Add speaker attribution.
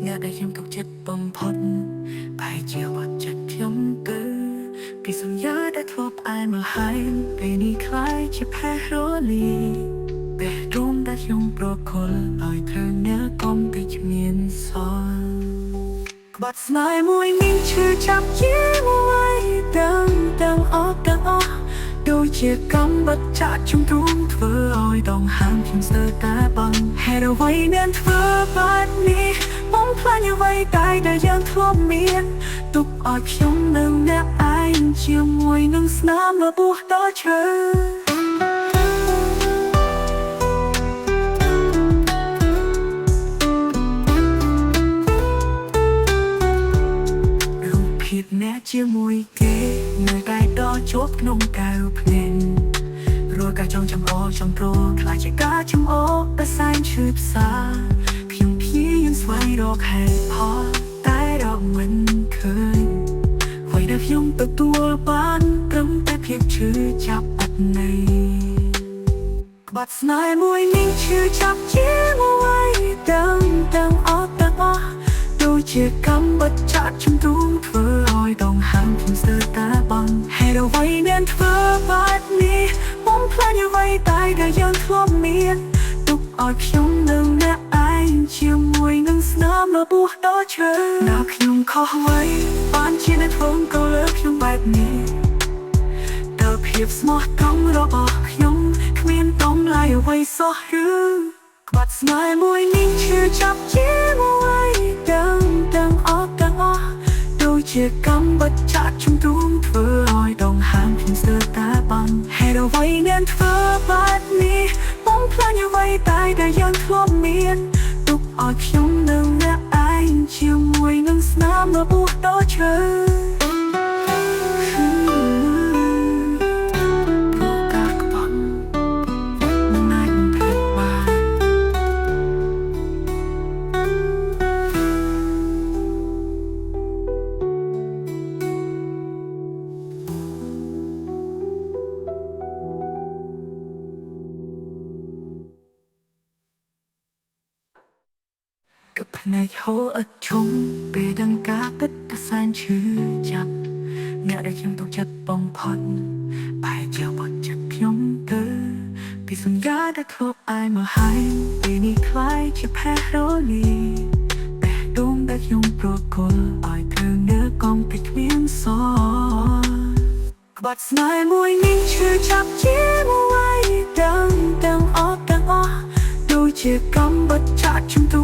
Speaker 1: អ្នកដែលខ្ញុំទុកចិត្តបំផុតបែរជាបាត់ចិត្តខ្ញុំទៅពីសន្យាដែលធ្លាប់អានមកហើយពេលនេះคล้ายជាផេះរលីពេលរំដែលខ្ញុំប្រគល់ឲ្យเธอអ្នកកុំពីគ្មានសល់ក្បត់ស្នេហ៍មួយនេះឈឺចាប់ជាមួយទាំងអស់ដូចជាកម្មបច្ចៈជំទ្រូងធ្វើឲ្យដងហាមខ្ញុំស្ទើរតែបងហេតុអ្វីអ្នកធ្វើបែបនេះបំផ្លាញអ្វីតែដែលយើងធ្លាប់មានទុកឲ្យខ្ញុំនៅអ្នកឯងជាមួយនឹងស្នាមរបួសដ៏ជ្រៅអ្នកជាមួយគេនៅតែដល់ជាប់ក្នុងកៅភ្នែនរយការចង់ចំអកចំប្រខ្លាចជាការចំអកតែសែនឈឺផ្សាខ្ញុំព្យាយាមស្វែងរកហេតុផលតែរកមិនឃើញអ្វីដែលខ្ញុំទទួលបានត្រឹមតែភាពឈឺចាប់អត់ន័យក្បត់ស្នេហ៍មួយនេះឈឺចាប់ជាមួយទាំងអស់ដូចជាកម្មបច្ចៈជំទ្រូងធ្វើឲ្យដងហាមខ្ញុំស្ទើរតែបងហេតុអ្វីអ្នកធ្វើបែបនេះបំផ្លាញអ្វីតែដែលយើងធ្លាប់មានទុកឲ្យខ្ញុំនឹងអ្នកឯងជាមួយនឹងស្នាមរបួសដ៏ជ្រៅណាខ្ញុំខុសអ្វីបានជាអ្នកធ្វើក៏លើខ្ញុំបែបនេះតើភាពស្មោះត្រង់របស់ខ្ញុំគ្មានតម្លៃអ្វីសោះឬក្បត់ស្នេហ៍មួយនេះឈឺចាប់ជាមួយទាំងអស់ដូចជាកម្មបច្ចៈជំទ្រូងធ្វើឲ្យដងហាមខ្ញុំស្ទើរតែបងហេតុអ្វីអ្នកធ្វើបែបនេះបំផ្លាញអ្វីតែដែលយើងធ្លាប់មានទុកឲ្យខ្ញុំនៅអ្នកឯងជាមួយនឹងស្នាមរបួសដ៏ជ្រៅกับភ្នែកហូរអត់ឈុំពេលដឹងការពិតក៏សែនឈឺចាប់អ្នកដែលខ្ញុំទុកចិត្តបំផុតបែរជាបាត់ចិត្តខ្ញុំទៅពីសន្យាដែលធ្លាប់អាយមកហើយពេលនេះคล้ายជាផេះរលីតែដងដែលខ្ញុំប្រគល់ឲ្យเธอអ្នកកុំពីគ្មានសល់ក្បត់ស្នេហ៍មួយនេះឈឺចាប់ជាមួយទាំងអស់ដូចជាកម្មបច្ចៈជំទ្រូ